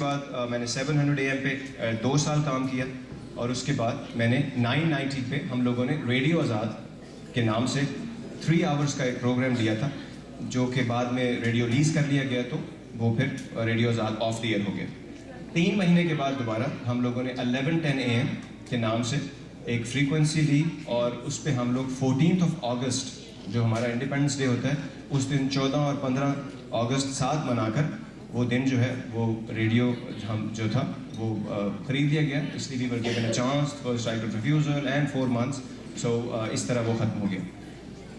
बाद मैंने 700 AM पे 2 साल काम किया और उसके बाद मैंने 990 पे हम लोगों ने रेडियो आज़ाद के नाम से 3 आवर्स का एक प्रोग्राम दिया था, जो कि बाद में रेडियो लीज कर लिया गया, तो वो फिर radio Azad of the year हो गया। 3 महीने के बाद दोबारा हम लोगों ने 1110 AM के नाम से एक फ्रीक्वेंसी ली और उस पर हम लोग 14 अगस्त जो हमारा इंडिपेंडेंस डे होता है, उस दिन 14 और 15 अगस्त साथ मनाकर वो दिन जो है वो रेडियो हम जो था वो खरीद लिया गया। इसलिए we were given a chance, first right of refusal and 4 months. So इस तरह वो ख़त्म हो गया।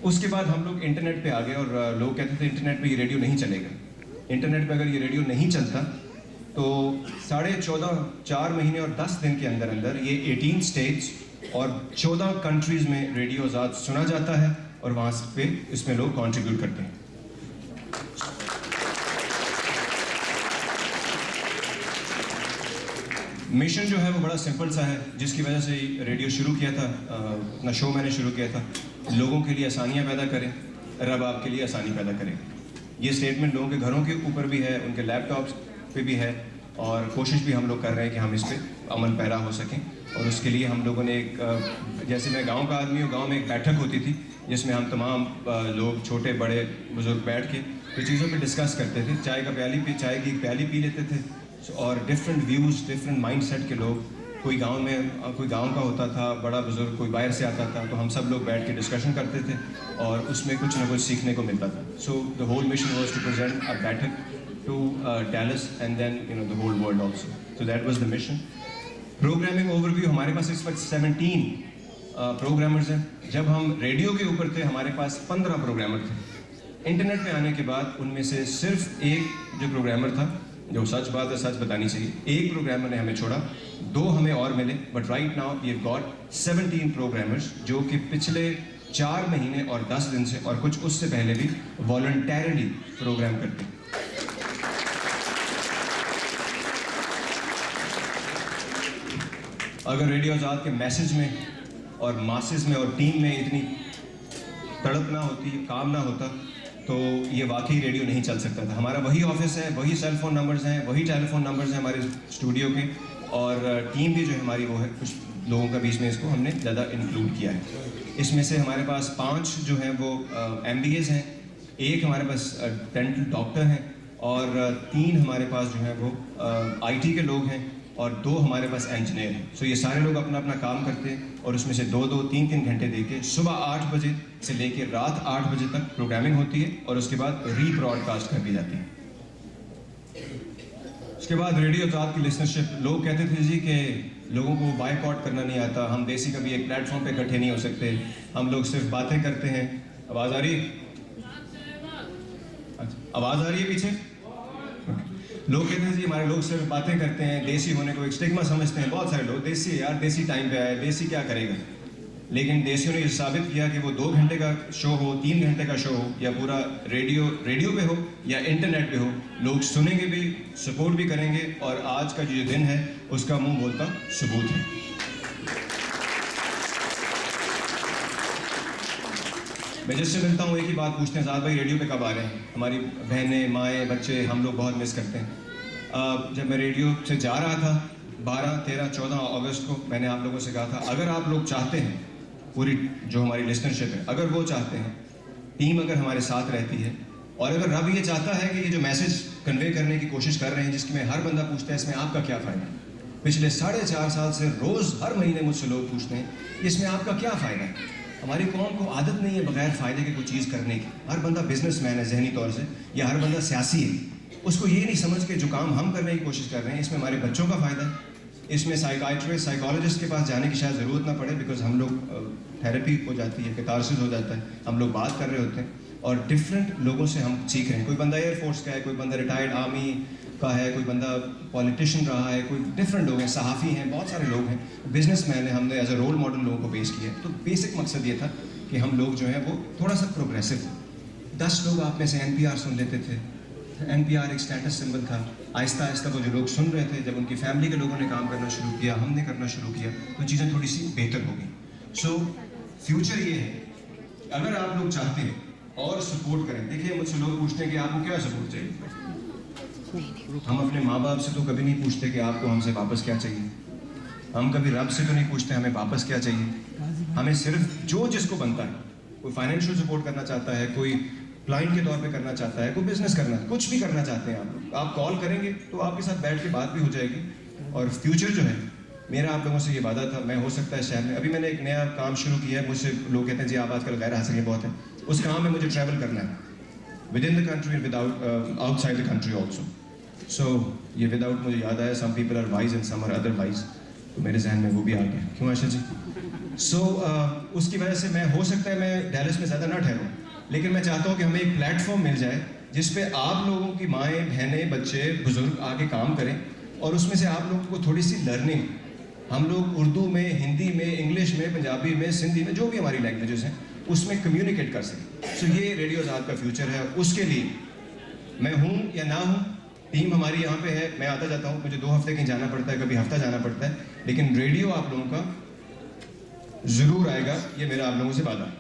उसके बाद हम लोग इंटरनेट पे आ गए और लोग कहते थे इंटरनेट पे ये रेडियो नहीं चलेगा। इंटरनेट पे अगर ये रेडियो नहीं चलता तो 14.5 4 महीने और 10 दिन के अंदर अंदर ये 18 स्टेट्स और 14 कंट्रीज़ में रेडियो आज़ाद सुना जाता है और वहाँ पे इसमें लोग कंट्रीब्यूट करते हैं। मिशन जो है वो बड़ा सिंपल सा है, जिसकी वजह से रेडियो शुरू किया था, अपना शो मैंने शुरू किया था, लोगों के लिए आसानियाँ पैदा करें, रब आपके लिए आसानी पैदा करें। ये स्टेटमेंट लोगों के घरों के ऊपर भी है, उनके लैपटॉप्स पे भी है और कोशिश भी हम लोग कर रहे हैं कि हम इस पर अमल पैरा हो सकें। और उसके लिए हम लोगों ने एक, जैसे मैं गांव का आदमी हूँ, गांव में एक बैठक होती थी जिसमें हम तमाम लोग छोटे बड़े बुजुर्ग बैठ के कुछ चीज़ों पे डिस्कस करते थे। चाय की एक प्याली पी लेते थे और डिफरेंट व्यूज़, डिफरेंट माइंडसेट के लोग, कोई गांव का होता था बड़ा बुजुर्ग, कोई बाहर से आता था, तो हम सब लोग बैठ के डिस्कशन करते थे और उसमें कुछ ना कुछ सीखने को मिलता था। So the whole mission was to present a baithak to Dallas and then the whole world also. So that was the mission. Programming overview, हमारे पास इस वक्त 17 प्रोग्रामर्स हैं। जब हम रेडियो के ऊपर थे हमारे पास 15 प्रोग्रामर थे। इंटरनेट पे आने के बाद उनमें से सिर्फ एक जो प्रोग्रामर था, जो सच बात है सच बतानी चाहिए, एक प्रोग्रामर ने हमें छोड़ा, 2 हमें और मिले, but right now we have got 17 programmers जो कि पिछले 4 महीने और 10 दिन से और कुछ उससे पहले भी वॉलंटरली प्रोग्राम करते हैं। अगर रेडियो आज़ाद के मैसेज में और मासेस में और टीम में इतनी तड़प ना होती, काम ना होता, तो ये वाकई रेडियो नहीं चल सकता था। हमारा वही ऑफिस है, वही सेल फोन नंबर्स हैं, वही टेलीफोन नंबर्स हैं हमारे स्टूडियो के, और टीम भी जो है हमारी वो है, कुछ लोगों का बीच में इसको हमने ज़्यादा इंक्लूड किया है। इसमें से हमारे पास 5 जो हैं वो MBAs हैं, 1 हमारे पास डेंटल डॉक्टर हैं और 3 हमारे पास जो है वो IT के लोग हैं और 2 हमारे पास इंजीनियर हैं। सो ये सारे लोग अपना अपना काम करते हैं और उसमें से 2-2, 3-3 घंटे देके सुबह 8 बजे से लेकर रात 8 बजे तक प्रोग्रामिंग होती है और उसके बाद रीब्रॉडकास्ट कर दी जाती है। उसके बाद रेडियो आज़ाद की लिसनरशिप, लोग कहते थे जी कि लोगों को बायकॉट करना नहीं आता, हम देसी कभी एक प्लेटफॉर्म पे इकट्ठे नहीं हो सकते, हम लोग सिर्फ बातें करते हैं। आवाज़ आ रही है? आवाज़ आ रही है पीछे? लोग कहते हैं जी हमारे लोग सिर्फ बातें करते हैं, देसी होने को एक स्टिग्मा समझते हैं। बहुत सारे लोग देसी है यार, देसी टाइम पे आया, देसी क्या करेगा। लेकिन देसियों ने ये साबित किया कि वो 2 घंटे का शो हो, 3 घंटे का शो हो, या पूरा रेडियो पे हो या इंटरनेट पे हो, लोग सुनेंगे भी, सपोर्ट भी करेंगे और आज का जो दिन है उसका मुंह बोलता सबूत है। मैं जिससे मिलता हूँ एक ही बात पूछते हैं, आज़ाद भाई रेडियो पे कब आ रहे हैं? हमारी बहनें, माएँ, बच्चे, हम लोग बहुत मिस करते हैं। जब मैं रेडियो से जा रहा था 12, 13, 14 अगस्त को, मैंने आप लोगों से कहा था अगर आप लोग चाहते हैं, पूरी जो हमारी लिसनरशिप है, अगर वो चाहते हैं, टीम अगर हमारे साथ रहती है और अगर रब ये चाहता है कि ये जो मैसेज कन्वे करने की कोशिश कर रहे हैं, जिसकी में हर बंदा पूछता है इसमें आपका क्या फ़ायदा है, पिछले 4.5 साल से रोज़ हर महीने मुझसे लोग पूछते हैं इसमें आपका क्या फ़ायदा है। हमारी कौम को आदत नहीं है बगैर फ़ायदे के कोई चीज़ करने की। हर बंदा बिजनेसमैन है जहनी तौर से, या हर बंदा सियासी है। उसको ये नहीं समझ के जो काम हम करने की कोशिश कर रहे हैं इसमें हमारे बच्चों का फ़ायदा है, इसमें साइकाइट्रिस्ट, साइकोलॉजिस्ट के पास जाने की शायद ज़रूरत ना पड़े, बिकॉज हम लोग थेरेपी हो जाती है, कैटारसिस हो जाता है, हम लोग बात कर रहे होते हैं और डिफरेंट लोगों से हम सीख रहे हैं। कोई बंदा एयरफोर्स का है, कोई बंदा रिटायर्ड आर्मी का है, कोई बंदा पॉलिटिशियन रहा है, कोई डिफरेंट लोग हैं, सहाफ़ी हैं, बहुत सारे लोग हैं, बिजनेसमैन हैं। हमने एज अ रोल मॉडल लोगों को पेश किया। तो बेसिक मकसद ये था कि हम लोग जो है वो थोड़ा सा प्रोग्रेसिव। 10 लोग आप में से NPR सुन लेते थे, NPR एक स्टेटस सिंबल था। आहिस्ता आहिस्ता वो जो लोग सुन रहे थे, जब उनकी फैमिली के लोगों ने काम करना शुरू किया, हमने करना शुरू किया, तो चीज़ें थोड़ी सी बेहतर हो गई। सो फ्यूचर ये है, अगर आप लोग चाहते हैं और सपोर्ट करें। देखिए मुझसे लोग पूछते हैं कि आपको क्या सपोर्ट चाहिए, हम अपने माँ बाप से तो कभी नहीं पूछते कि आपको हमसे वापस क्या चाहिए। हम कभी रब से तो नहीं पूछते हमें वापस क्या चाहिए। हमें सिर्फ जो जिसको बनता है, कोई फाइनेंशियल सपोर्ट करना चाहता है, कोई क्लाइंट के तौर पे करना चाहता है, कोई बिजनेस करना, कुछ भी करना चाहते हैं आप कॉल करेंगे तो आपके साथ बैठ के बात भी हो जाएगी। और फ्यूचर जो है, मेरा आप लोगों से ये वादा था, मैं हो सकता है शहर में, अभी मैंने एक नया काम शुरू किया है। मुझसे लोग कहते हैं जी आप आजकल गैर हासिल बहुत है, उस काम में मुझे ट्रैवल करना है within the country and without outside the country also. So ये विदाउट मुझे याद आया, some people are wise and some are otherwise, तो मेरे जहन में वो भी आ गया। क्यों आशा जी? सो उसकी वजह से मैं, हो सकता है मैं डैलस में ज़्यादा ना ठहरूँ, लेकिन मैं चाहता हूँ कि हमें एक प्लेटफॉर्म मिल जाए जिस पे आप लोगों की माएँ, बहनें, बच्चे, बुजुर्ग आके काम करें और उसमें से आप लोगों को थोड़ी सी लर्निंग, हम लोग उर्दू में, हिंदी में, इंग्लिश में, पंजाबी में, सिंधी में, जो भी हमारी लैंग्वेजेस हैं उसमें कम्युनिकेट कर सकें। सो ये रेडियो आज़ाद का फ्यूचर है। उसके लिए मैं हूँ या ना हूँ, टीम हमारी यहाँ पे है, मैं आता जाता हूँ, मुझे 2 हफ्ते कहीं जाना पड़ता है, कभी हफ्ता जाना पड़ता है, लेकिन रेडियो आप लोगों का ज़रूर आएगा, ये मेरा आप लोगों से वादा है।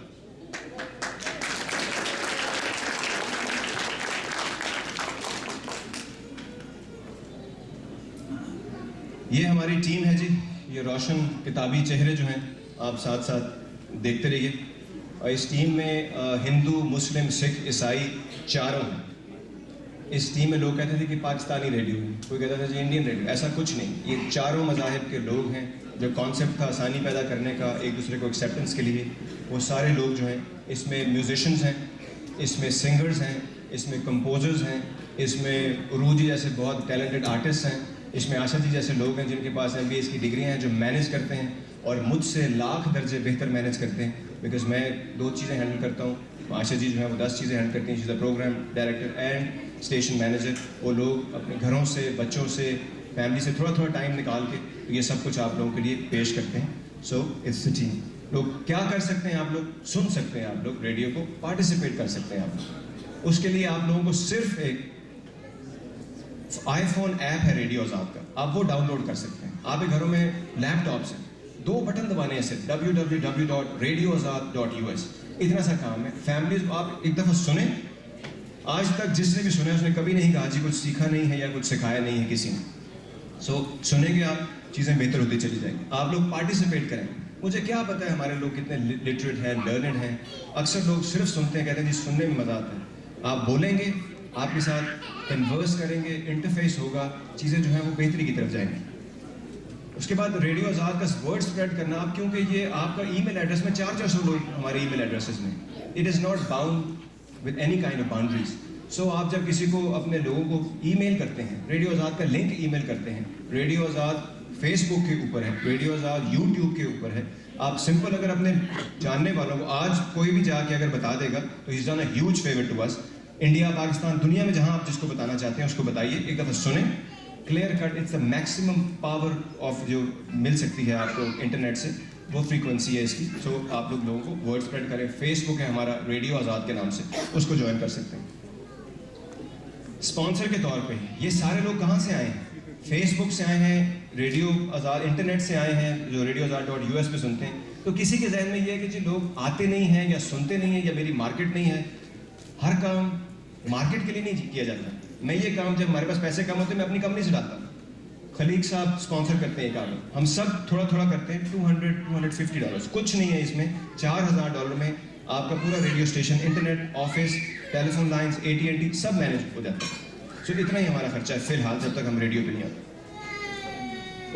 ये हमारी टीम है जी, ये रोशन किताबी चेहरे जो हैं आप साथ साथ देखते रहिए। और इस टीम में हिंदू, मुस्लिम, सिख, ईसाई चारों हैं। इस टीम में लोग कहते थे कि पाकिस्तानी रेडियो है, कोई कहता था जी इंडियन रेडियो, ऐसा कुछ नहीं। ये चारों मज़ाहिब के लोग हैं। जो कॉन्सेप्ट था आसानी पैदा करने का, एक दूसरे को एक्सेप्टेंस के लिए, वो सारे लोग जो हैं, इसमें म्यूजिशंस हैं, इसमें सिंगर्स हैं, इसमें कंपोजर्स हैं, इसमें उरूजी जैसे बहुत टैलेंटेड आर्टिस्ट हैं, इसमें आशा जी जैसे लोग हैं जिनके पास MBA की डिग्रियाँ हैं, जो मैनेज करते हैं और मुझसे लाख दर्जे बेहतर मैनेज करते हैं। बिकॉज मैं 2 चीज़ें हैंडल करता हूँ, आशा जी जो है वो 10 चीज़ें हैंडल करती हैं। She is the program director and station manager. वो लोग अपने घरों से, बच्चों से, फैमिली से थोड़ा थोड़ा टाइम निकाल के तो ये सब कुछ आप लोगों के लिए पेश करते हैं। So it's the team. लोग क्या कर सकते हैं, आप लोग सुन सकते हैं, आप लोग रेडियो को पार्टिसिपेट कर सकते हैं। आप लोग उसके लिए आप लोगों को सिर्फ एक iPhone ऐप है रेडियो आज़ाद का, आप वो डाउनलोड कर सकते हैं। आपके घरों में लैपटॉप से 2 बटन दबाने हैं सिर्फ, www.radioazad.us, इतना सा काम है। फैमिलीज आप एक दफ़ा सुने, आज तक जिसने भी सुना उसने कभी नहीं कहा जी कुछ सीखा नहीं है या कुछ सिखाया नहीं है किसी ने। सो सुनेंगे आप, चीज़ें बेहतर होती चली जाएंगी। आप लोग पार्टिसिपेट करें। मुझे क्या पता है हमारे लोग कितने लिटरेट हैं, लर्नड हैं। अक्सर लोग सिर्फ सुनते हैं, कहते हैं जी सुनने में मज़ा आता है। आप बोलेंगे, आपके साथ कन्वर्स करेंगे, इंटरफेस होगा, चीज़ें जो हैं वो बेहतरी की तरफ जाएंगी। उसके बाद रेडियो आज़ाद का वर्ड स्प्रेड करना, आप क्योंकि ये आपका ईमेल एड्रेस में 400 लोग हमारे ईमेल एड्रेसेस में, it is not bound with any kind of boundaries. So आप जब किसी को, अपने लोगों को ईमेल करते हैं, रेडियो आज़ाद का लिंक ईमेल करते हैं, रेडियो आज़ाद फेसबुक के ऊपर है, रेडियो आज़ाद यूट्यूब के ऊपर है। आप सिंपल अगर अपने जानने वालों को आज कोई भी जाके अगर बता देगा तो is done a huge favour to us. India, Pakistan, दुनिया में जहां आप जिसको बताना चाहते हैं उसको बताइए, एक दफ़ा सुने, clear cut. It's the maximum power of जो मिल सकती है आपको इंटरनेट से, वो फ्रीक्वेंसी है इसकी। सो आप लोगों को वर्ड स्प्रेड करें। फेसबुक है हमारा रेडियो आज़ाद के नाम से, उसको ज्वाइन कर सकते हैं स्पॉन्सर के तौर पे। ये सारे लोग कहाँ से आए हैं? फेसबुक से आए हैं, रेडियो आज़ाद इंटरनेट से आए हैं, जो रेडियो आज़ाद.us पे सुनते हैं। तो किसी के जहन में ये है कि जी लोग आते नहीं हैं या सुनते नहीं हैं या मेरी मार्केट नहीं है। हर काम मार्केट के लिए नहीं किया जाता। मैं ये काम, जब हमारे पास पैसे कम होते हैं, मैं अपनी कंपनी से डालता हूँ। खलीक साहब स्पॉन्सर करते हैं काम, हम सब थोड़ा थोड़ा करते हैं। $200-250 कुछ नहीं है इसमें। $4000 में आपका पूरा radio station, internet, office, telephone lines, AT&T सब मैनेज हो जाता है। सो इतना ही हमारा खर्चा है फिलहाल, जब तक हम रेडियो पे नहीं आते।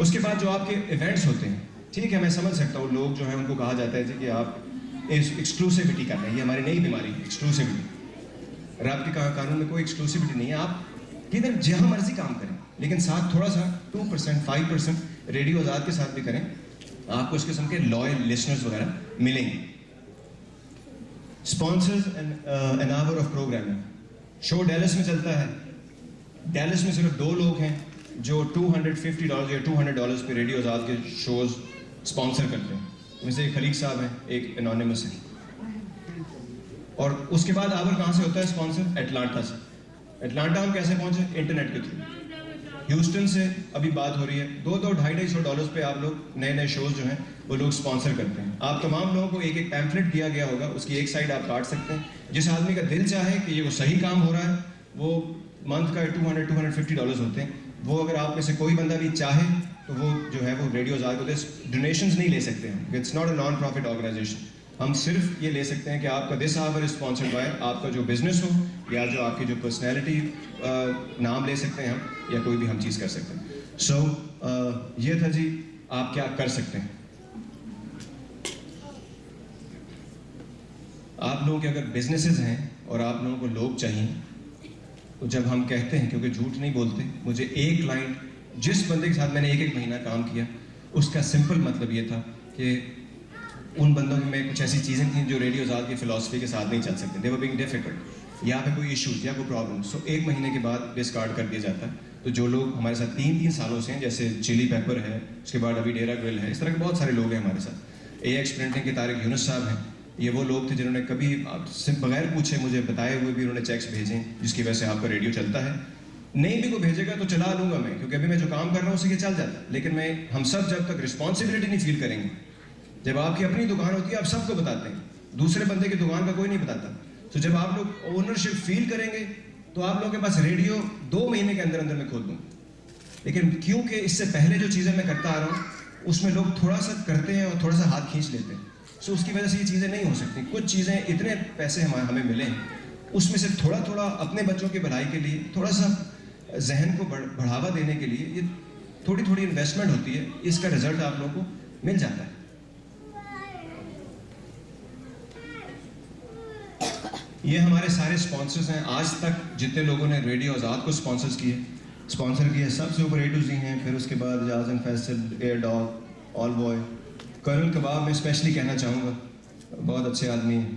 उसके बाद जो आपके इवेंट्स होते हैं, ठीक है, मैं समझ सकता हूँ, लोग जो है उनको कहा जाता है कि आप एक्सक्लूसिविटी कर रहे हैं। ये हमारी नई बीमारी है, एक्सक्लूसिविटी। रब के कानून में कोई एक्सक्लूसिविटी नहीं है। आप किधर जहाँ मर्जी काम करें, लेकिन साथ थोड़ा सा 2%, 5% रेडियो आज़ाद के साथ भी करें, आपको इस किस्म के लॉयल लिसनर्स वगैरह मिलेंगे। Sponsors an hour of programming. Show Dallas में चलता है। डैलस में सिर्फ 2 लोग हैं जो $250 या $200 पे रेडियो आज़ाद के शोज़ स्पॉन्सर करते हैं। उनमें से एक खलीक साहब हैं, एक एनोनिमस है। और उसके बाद आवर कहाँ से होता है स्पॉन्सर? एटलांटा से। एटलांटा हम कैसे पहुँचे? इंटरनेट के थ्रू। ह्यूस्टन से अभी बात हो रही है, $200-250 पे आप लोग नए नए शोज़ जो हैं वो लोग स्पॉन्सर करते हैं। आप तमाम लोगों को एक एक पैम्फलेट दिया गया होगा, उसकी एक साइड आप काट सकते हैं। जिस आदमी का दिल चाहे कि ये वो सही काम हो रहा है, वो मंथ का $200-250 होते हैं। वो अगर आप में से कोई बंदा भी चाहे तो वो जो है वो रेडियो आज़ाद को डोनेशंस नहीं ले सकते हैं। It's not a non profit organisation. हम सिर्फ ये ले सकते हैं कि आपका this hour is sponsored by, आपका जो बिजनेस हो या जो आपकी जो पर्सनैलिटी, नाम ले सकते हैं हम, या कोई भी हम चीज़ कर सकते हैं। सो ये था जी, आप क्या कर सकते हैं। आप लोगों के अगर बिजनेसेस हैं और आप लोगों को लोग चाहिए, तो जब हम कहते हैं, क्योंकि झूठ नहीं बोलते, मुझे एक क्लाइंट, जिस बंदे के साथ मैंने 1-1 महीना काम किया, उसका सिंपल मतलब ये था कि उन बंदों में कुछ ऐसी चीज़ें थी जो रेडियो आज़ाद की फ़िलासफ़ी के साथ नहीं चल सकते। दे वर बीइंग डिफिकल्ट, या पे कोई इशूज़ या कोई प्रॉब्लम, सो 1 महीने के बाद डिस्कार्ड कर दिया जाता है। तो जो लोग हमारे साथ 3-3 सालों से हैं, जैसे चिली पेपर है, उसके बाद अभी डेरा ग्रिल है, इस तरह के बहुत सारे लोग हैं हमारे साथ। AX प्रिंटिंग के तारिक यूनुस साहब हैं। ये वो लोग थे जिन्होंने कभी सिर्फ बगैर पूछे, मुझे बताए हुए भी उन्होंने चेक्स भेजे, जिसकी वजह से आपका रेडियो चलता है। नहीं भी को भेजेगा तो चला लूँगा मैं, क्योंकि अभी मैं जो काम कर रहा हूँ उसी के चल जाता है। लेकिन हम सब जब तक रिस्पॉन्सिबिलिटी नहीं फील करेंगे, जब आपकी अपनी दुकान होती है आप सबको बताते हैं, दूसरे बंदे की दुकान का कोई नहीं बताता। तो जब आप लोग ओनरशिप फील करेंगे तो आप लोगों के पास रेडियो 2 महीने के अंदर अंदर में खोल दूँ। लेकिन क्योंकि इससे पहले जो चीज़ें मैं करता आ रहा हूँ उसमें लोग थोड़ा सा करते हैं और थोड़ा सा हाथ खींच लेते हैं, सो उसकी वजह से ये चीज़ें नहीं हो सकती। कुछ चीज़ें, इतने पैसे हमें मिले हैं, उसमें से थोड़ा थोड़ा अपने बच्चों की भलाई के लिए, थोड़ा सा जहन को बढ़ावा देने के लिए, ये थोड़ी थोड़ी इन्वेस्टमेंट होती है, इसका रिजल्ट आप लोगों को मिल जाता है। ये हमारे सारे स्पॉन्सर्स हैं। आज तक जितने लोगों ने रेडियो आज़ाद को स्पॉन्सर किए, सबसे ऊपर A to Z हैं, फिर उसके बाद Aijaz and Faisal, air dog, all boy, colonel kebab में स्पेशली कहना चाहूँगा, बहुत अच्छे आदमी हैं,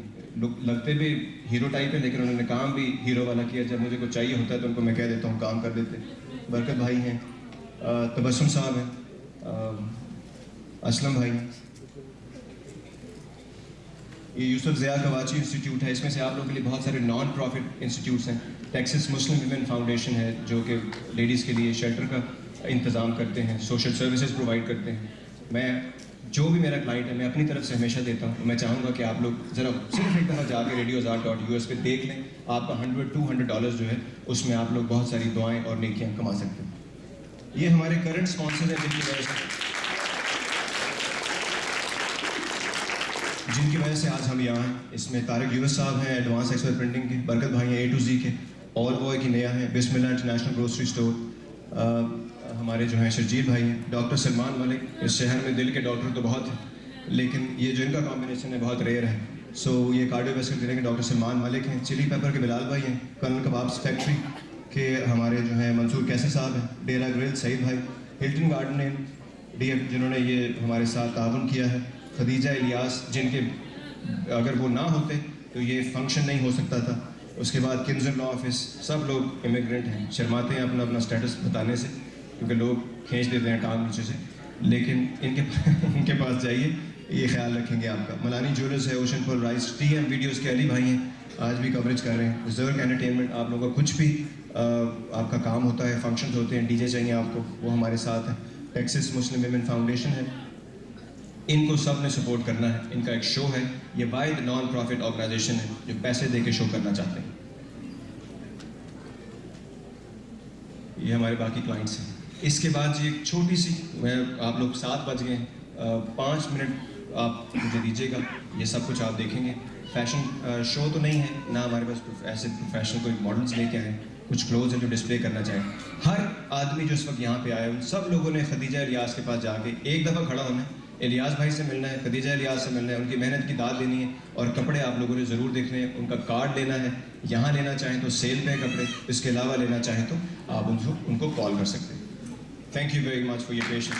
लगते भी हीरो टाइप है, लेकिन उन्होंने काम भी हीरो वाला किया। जब मुझे कुछ चाहिए होता है तो उनको मैं कह देता हूँ, काम कर देते। बरकत भाई हैं, तबस्सुम साहब हैं, असलम भाई हैं। ये यूसुफ ज़िया कवाची इंस्टीट्यूट है, इसमें से आप लोगों के लिए बहुत सारे नॉन प्रॉफिट इंस्टीट्यूट्स हैं। टेक्सास मुस्लिम वीमेन फाउंडेशन है, जो कि लेडीज़ के लिए शेल्टर का इंतज़ाम करते हैं, सोशल सर्विसेज प्रोवाइड करते हैं। मैं जो भी मेरा क्लाइंट है, मैं अपनी तरफ से हमेशा देता हूँ। मैं चाहूँगा कि आप लोग ज़रा सिर्फ एक दफ़ा जाके radioazad.us पे देख लें, आपका $100-200 जो है उसमें आप लोग बहुत सारी दुआएं और नेकियां कमा सकते हैं। ये हमारे करंट स्पॉन्सर हैं जिनकी वजह से आज हम यहाँ हैं। इसमें तारिक यूनुस साहब हैं, एडवांस एक्सपर्ट प्रिंटिंग के, बरकत भाई हैं A to Z के, ऑल बॉय की नया है, बिस्मिल्लाह इंटरनेशनल ग्रोसरी स्टोर, हमारे जो हैं शर्जील भाई हैं, डॉक्टर सलमान मलिक। इस शहर में दिल के डॉक्टर तो बहुत हैं, लेकिन ये जो इनका कॉम्बिनेशन है बहुत रेयर है। सो ये कार्डियोवैस्कुलर क्लिनिक के डॉक्टर सलमान मलिक हैं, चिली पेपर के बिलाल भाई हैं, कर्नल कबाब्स फैक्ट्री के हमारे जो हैं मंसूर कैसे साहब हैं, डेरा ग्रिल सईद भाई, हिल्टन गार्डन DF जिन्होंने ये हमारे साथ ताउन किया है, खदीजा इलियास, जिनके अगर वो ना होते तो ये फंक्शन नहीं हो सकता था। उसके बाद किन्जर लॉ ऑफिस, सब लोग इमिग्रेंट हैं, शर्माते हैं अपना अपना स्टेटस बताने से, क्योंकि लोग खींच देते हैं टांग नीचे से, लेकिन इनके पास जाइए, ये ख्याल रखेंगे आपका। मलानी ज्वेलर्स है, ocean fall rice, TM videos के अली भाई हैं, आज भी कवरेज कर रहे हैं। रिजर्व एंटरटेनमेंट, आप लोगों का कुछ भी आपका काम होता है, फंक्शंस होते हैं, DJ चाहिए आपको, वो हमारे साथ है। टेक्सास मुस्लिम वीमेन फाउंडेशन है, इनको सब ने सपोर्ट करना है। इनका एक शो है, ये by the non profit organisation है जो पैसे दे के शो करना चाहते हैं। ये हमारे बाकी क्लाइंट्स हैं। इसके बाद जी एक छोटी सी, आप लोग 7 बज गए, 5 मिनट आप मुझे दीजिएगा, ये सब कुछ आप देखेंगे। फैशन शो तो नहीं है ना, हमारे पास ऐसे प्रोफेशनल कोई मॉडल्स लेके आए, कुछ क्लोथ्स हैं जो डिस्प्ले करना चाहें। हर आदमी जो इस वक्त यहाँ पे आया, उन सब लोगों ने खदीजा इलियास के पास जाके एक दफ़ा खड़ा होना है, इलियास भाई से मिलना है, खदीजा इलियास से मिलना है, उनकी मेहनत की दाद देनी है, और कपड़े आप लोगों ने ज़रूर देखने हैं। उनका कार्ड लेना है, यहाँ लेना चाहें तो सेल पे कपड़े, इसके अलावा लेना चाहें तो आप उनको कॉल कर सकते हैं। Thank you very much for your patience.